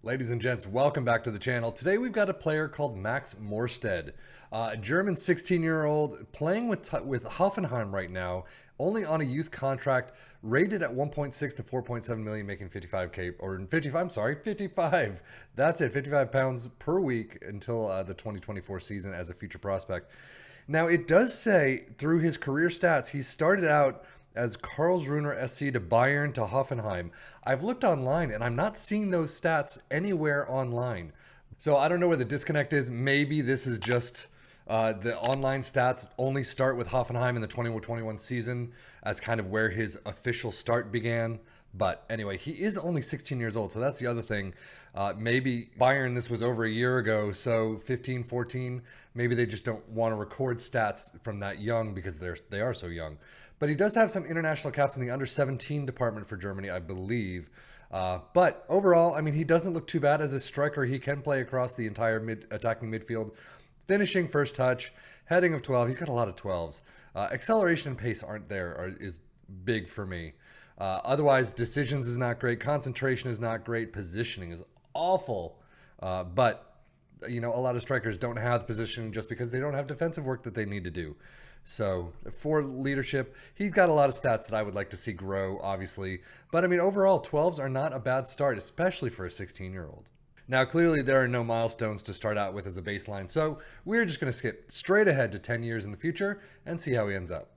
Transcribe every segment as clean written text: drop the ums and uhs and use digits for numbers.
Ladies and gents, welcome back to the channel. Today we've got a player called Max Moerstedt, a German 16-year-old playing with Hoffenheim right now, only on a youth contract, rated at 1.6 to 4.7 million, making 55k or 55. I'm sorry, 55. That's it, 55 pounds per week until the 2024 season as a future prospect. Now it does say through his career stats, he started out as Karlsruher SC to Bayern to Hoffenheim. I've looked online and I'm not seeing those stats anywhere online. So I don't know where the disconnect is. Maybe this is just the online stats only start with Hoffenheim in the 2021 season as kind of where his official start began. But anyway, he is only 16 years old. So that's the other thing. Maybe Bayern, this was over a year ago. So 15, 14, maybe they just don't want to record stats from that young because they are so young. But he does have some international caps in the under 17 department for Germany, I believe. But overall, I mean, he doesn't look too bad as a striker. He can play across the entire attacking midfield. Finishing first touch, heading of 12. He's got a lot of 12s. Acceleration and pace aren't there, is big for me. Otherwise, decisions is not great. Concentration is not great. Positioning is awful. But, you know, a lot of strikers don't have the positioning just because they don't have defensive work that they need to do. So for leadership, he's got a lot of stats that I would like to see grow, obviously. But, I mean, overall, 12s are not a bad start, especially for a 16-year-old. Now, clearly, there are no milestones to start out with as a baseline. So we're just going to skip straight ahead to 10 years in the future and see how he ends up.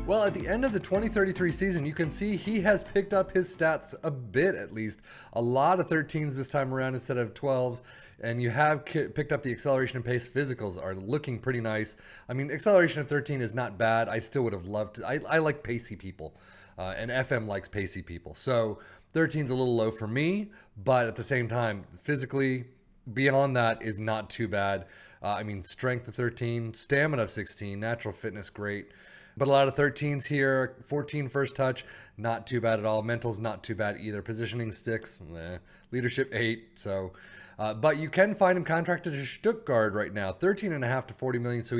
Well, at the end of the 2033 season, you can see he has picked up his stats a bit, at least. A lot of 13s this time around instead of 12s. And you have picked up the acceleration and pace. Physicals are looking pretty nice. I mean, acceleration at 13 is not bad. I still would have loved it. I like pacey people. And FM likes pacey people. So 13 is a little low for me. But at the same time, physically, beyond that is not too bad. I mean, strength of 13, stamina of 16, natural fitness, great. But a lot of 13s here, 14 first touch, not too bad at all. Mental's not too bad either. Positioning sticks, leadership 8. So, but you can find him contracted to Stuttgart right now, 13.5 to 40 million. So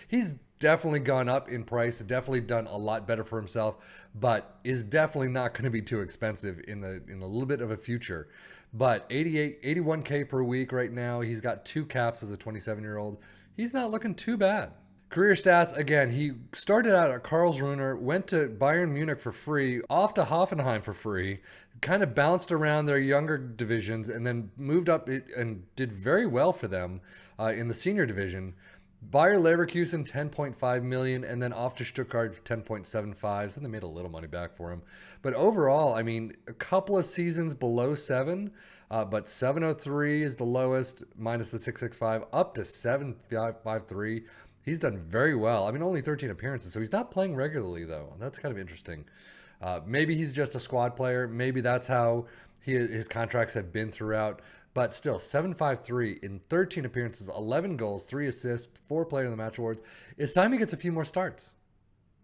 he's definitely gone up in price, definitely done a lot better for himself, but is definitely not going to be too expensive in a little bit of a future. But 81K per week right now. He's got 2 caps as a 27-year-old. He's not looking too bad. Career stats, again, he started out at Karlsruher, went to Bayern Munich for free, off to Hoffenheim for free, kind of bounced around their younger divisions, and then moved up and did very well for them in the senior division. Bayer Leverkusen, 10.5 million, and then off to Stuttgart for 10.75, so they made a little money back for him. But overall, I mean, a couple of seasons below 7, but 703 is the lowest, minus the 665, up to 753. He's done very well. I mean, only 13 appearances, so he's not playing regularly, though. That's kind of interesting. Maybe he's just a squad player. Maybe that's how his contracts have been throughout. But still, 753 in 13 appearances, 11 goals, 3 assists, 4 Player of the Match awards. It's time he gets a few more starts.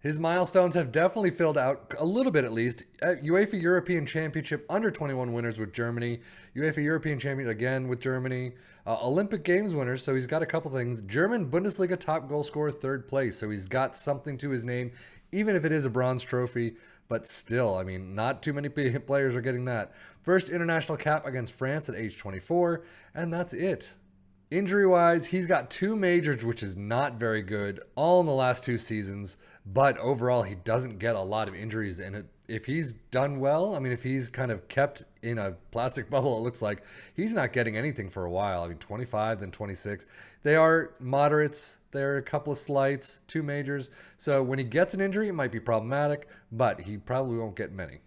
His milestones have definitely filled out a little bit, at least. UEFA European Championship under 21 winners with Germany. UEFA European Champion again with Germany. Olympic Games winners, so he's got a couple things. German Bundesliga top goal scorer, 3rd place. So he's got something to his name, even if it is a bronze trophy. But still, I mean, not too many players are getting that. First international cap against France at age 24, and that's it. Injury-wise, he's got 2 majors, which is not very good, all in the last 2 seasons. But overall, he doesn't get a lot of injuries. And if he's done well, I mean, if he's kind of kept in a plastic bubble, it looks like he's not getting anything for a while. I mean, 25, then 26. They are moderates. There are a couple of slights, 2 majors. So when he gets an injury, it might be problematic, but he probably won't get many.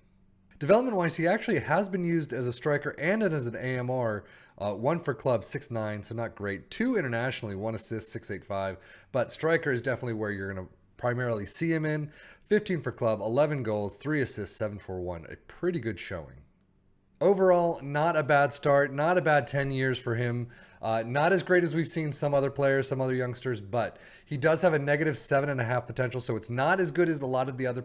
Development-wise, he actually has been used as a striker and as an AMR. 1 for club, 6'9", so not great. 2 internationally, 1 assist, 6'85". But striker is definitely where you're going to primarily see him in. 15 for club, 11 goals, 3 assists, 7 for 1. A pretty good showing. Overall, not a bad start, not a bad 10 years for him. Not as great as we've seen some other players, some other youngsters, but he does have a negative 7.5 potential, so it's not as good as a lot of the other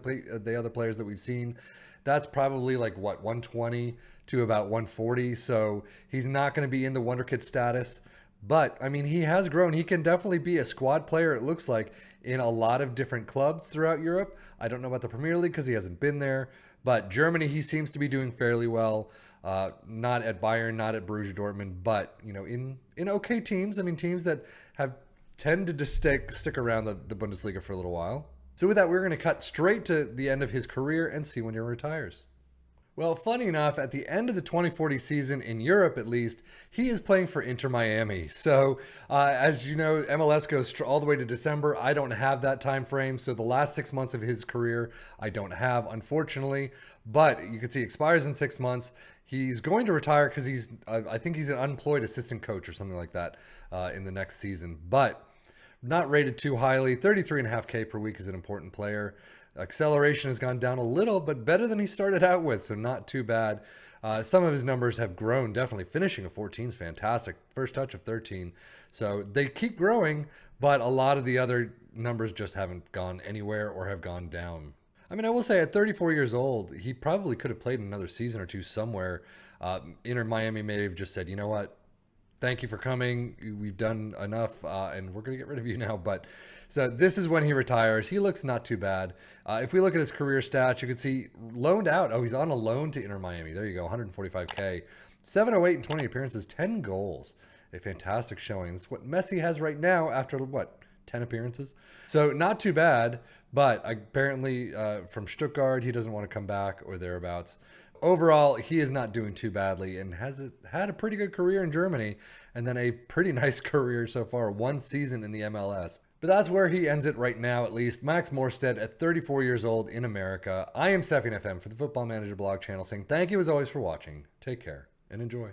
players that we've seen. That's probably like what, 120 to about 140, so he's not going to be in the wonderkid status. But I mean, he has grown. He can definitely be a squad player, it looks like, in a lot of different clubs throughout Europe. I don't know about the Premier League because he hasn't been there, but Germany, he seems to be doing fairly well. Not at Bayern, not at Borussia Dortmund, but in okay teams. I mean, teams that have tended to stick around the Bundesliga for a little while. So with that, we're going to cut straight to the end of his career and see when he retires. Well, funny enough, at the end of the 2040 season, in Europe at least, he is playing for Inter Miami. So, as you know, MLS goes all the way to December. I don't have that time frame, so the last 6 months of his career, I don't have, unfortunately. But you can see expires in 6 months. He's going to retire because I think he's an unemployed assistant coach or something like that in the next season. But not rated too highly. 33.5K per week is an important player. Acceleration has gone down a little, but better than he started out with, so not too bad. Some of his numbers have grown, definitely. Finishing a 14 is fantastic. First touch of 13. So they keep growing, but a lot of the other numbers just haven't gone anywhere or have gone down. I mean, I will say at 34 years old, he probably could have played another season or two somewhere. Inter Miami may have just said, you know what? Thank you for coming. We've done enough, and we're going to get rid of you now. But so this is when he retires. He looks not too bad. If we look at his career stats, you can see loaned out. Oh, he's on a loan to Inter Miami. There you go, 145K. 708 and 20 appearances, 10 goals. A fantastic showing. That's what Messi has right now after, what, 10 appearances? So not too bad, but apparently from Stuttgart, he doesn't want to come back or thereabouts. Overall, he is not doing too badly and has had a pretty good career in Germany and then a pretty nice career so far, one season in the MLS. But that's where he ends it right now, at least. Max Moerstedt at 34 years old in America. I am Seffian FM for the Football Manager blog channel saying thank you as always for watching. Take care and enjoy.